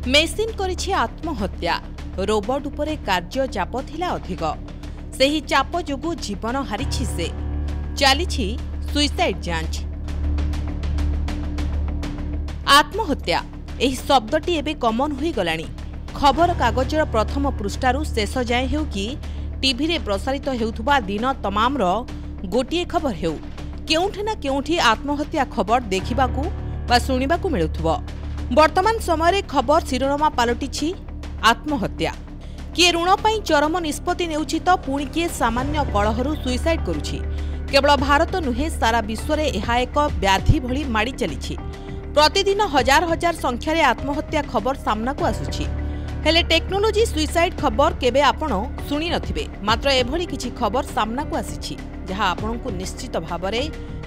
Machine करिछि आत्महत्या robot उपरे कार्य चाप थिला अधिक सेही चाप जोगु जीवन हारिछि से चलिछि सुइसाइड जांच। आत्महत्या एही शब्दटी एबे कमन होई गलानी। खबर कागजर प्रथम पृष्ठारु शेष जाए हेउ कि टीवी रे प्रसारित हेउथुबा दिन तमाम रो गोटिए खबर हेउ केउठी ना केउठी आत्महत्या खबर देखिबाकू बा सुनिबाकू मिलुथुबो। वर्तमान समय खबर शिरोनामा पलटिछि आत्महत्या। किए ऋण पाई चरम निष्पत्ति नेउछि तो पुणी किए सामान्य कलहरु सुइसाइड करुछि। केवल भारत नुहे सारा विश्व रे एहा एक व्याधि भली माड़ी चलिछि। प्रतिदिन हजार हजार संख्यारे आत्महत्या खबर सामना को आसुछि। हेले टेक्नोलोजी सुइसाइड खबर केबे आपण सुनी नथिबे, मात्र एभली किछि खबर सामना को आसिछि जहा आपनकु निश्चित भाबरे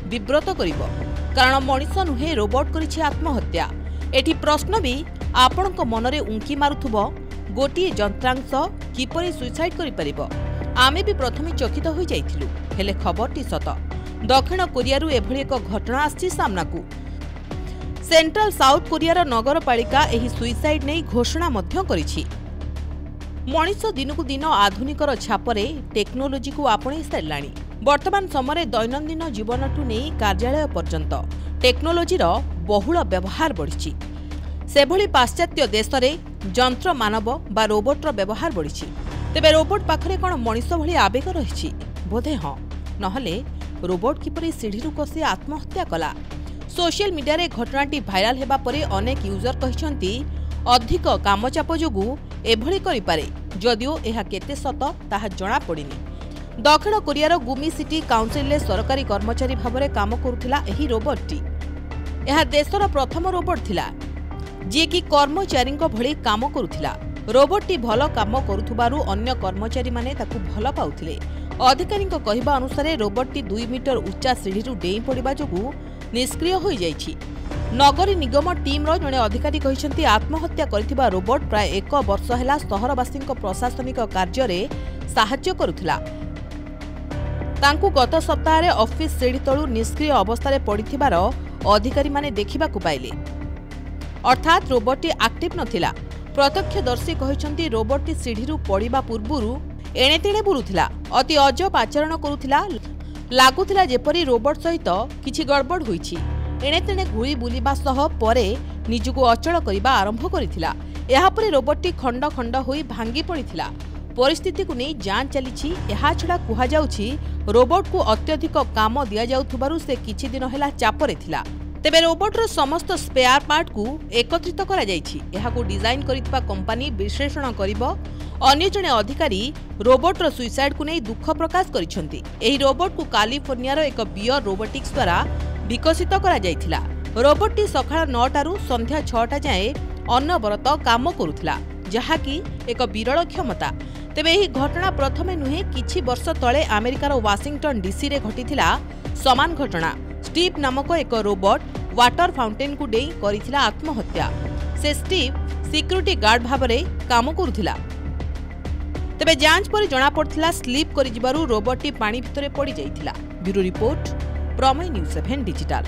विब्रत करिवो। कारण मनिष नुहे रोबोट करिछि आत्महत्या। एठी प्रश्न भी आपणक मनरे उंकी मारुथुबो, गोटिए जंत्रांश किपरि सुइसाइड करि परिबो। आमे भी प्रथमे चकित होई जाइथिलु, हेले खबरटी सत। दक्षिण कोरियारु एभली एक घटना आछि सामनाकू। सेंट्रल साउथ कोरियार नगरपालिका एही सुइसाइड नै घोषणा मध्य करिछि। मनिष दिनकु दिन आधुनिकर छापरे टेक्नोलोजी को आपणे सारलाणी। वर्तमान समय दैनंदिन जीवनठू नहीं कार्यालय पर्यंत टेक्नोलोजीर बहुल व्यवहार बढ़ी। सेभली पाश्चात्य देश में जंत्र मानव बा रोबोटर व्यवहार बढ़ी। तेबे रोबोट पाखरे कौन मनिष भली आवेग रही? बोधे हाँ, नहले रोबोट किपरि सीढ़ी कसी आत्महत्या कला। सोशल मीडिया रे घटनाटी भाइराल हेबा परे अनेक यूजर कहिसंती अधिक कामचाप जोगु एभली करि पारे, जदिओ एहा केते सत ताहा जणा पड़िनी। दक्षिण कोरियार गुमी सिटी काउंसिल सरकारी कर्मचारी भाव काम करुथिला एही रोबोटटी। यह देशर प्रथम रोबोट थिला जे कि कर्मचारी भली काम करुथिला। रोबोटटी भल काम करुथुबारु अन्य कर्मचारी माने ताकु भल पाउथिले। अधिकारी कहिबा अनुसार रोबोटटी 2 मीटर उच्चा सीढ़ी डेई पड़िबा जोगु निष्क्रिय होई जाइछि। नगरी निगम टीम जड़े अधिकारी कहिसंती आत्महत्या करथिबा रोबोट प्राय 1 वर्ष ହେଲା सहरवासीଙ୍କ प्रशासनिक कार्य रे साहाय्य करुथिला। तांकु गत सप्ताह ऑफिस सीढ़ी तलू निष्क्रिय अवस्था पड़िथिबार अधिकारी माने देखिबाकू पाइले। अर्थात रोबोटटी एक्टिव नथिला। प्रत्यक्षदर्शी कहिसंती रोबोटटी सीढ़ी पड़िबा पूर्वरु एणे तेणे बुलुथिला, अति अजब आचरण करुथिला। लागुथिला जेपरि रोबोट सहित किछि गड़बड़ होईछि। एणे तेणे घुरी बुलिबा सह परे निजुको अचल करिबा आरंभ करिथिला। एहा परे रोबोटटी खंड खंड होई भांगी पड़िथिला। परिस्थिति को नहीं जांच चली। यह छड़ा कुहा जाउछि रोबोट को अत्यधिक काम दिया जाउथुबारु से किछि दिन हेला चापरे थिला। तेबे रोबोटर समस्त स्पेयर पार्ट को एकत्रित करा जाइछि। एहाकू डिजाइन करितबा कंपनी विश्लेषण करिबो। अन्य जने अधिकारी रोबोटर सुइसाइड को नहीं दुख प्रकाश करिसंती। एही रोबोट को कैलिफोर्नियार एक बियर रोबोटिक्स द्वारा विकसित करा जाइथिला। रोबोटटी सकाळ 9 टारू संध्या 6टा जाए अनवरत काम करुथिला, जहाकी एक विरल क्षमता। तेबे एही घटना प्रथमे नुहे किछि वर्ष तले अमेरिकार वाशिंगटन डीसी रे घटिथिला समान घटना। स्टीव नामक एक रोबोट वाटर फाउंटेन को डेई करिथिला आत्महत्या। से स्टीव सिक्यूरिटी गार्ड भाबरे काम करुथिला। तेबे जांच पर जणा पड़थिला स्लीप करि जिबारु रोबोटटी पानी भितरे पड़ी जाइथिला। ब्यूरो रिपोर्ट प्रमेय न्यूज 7 डिजिटल।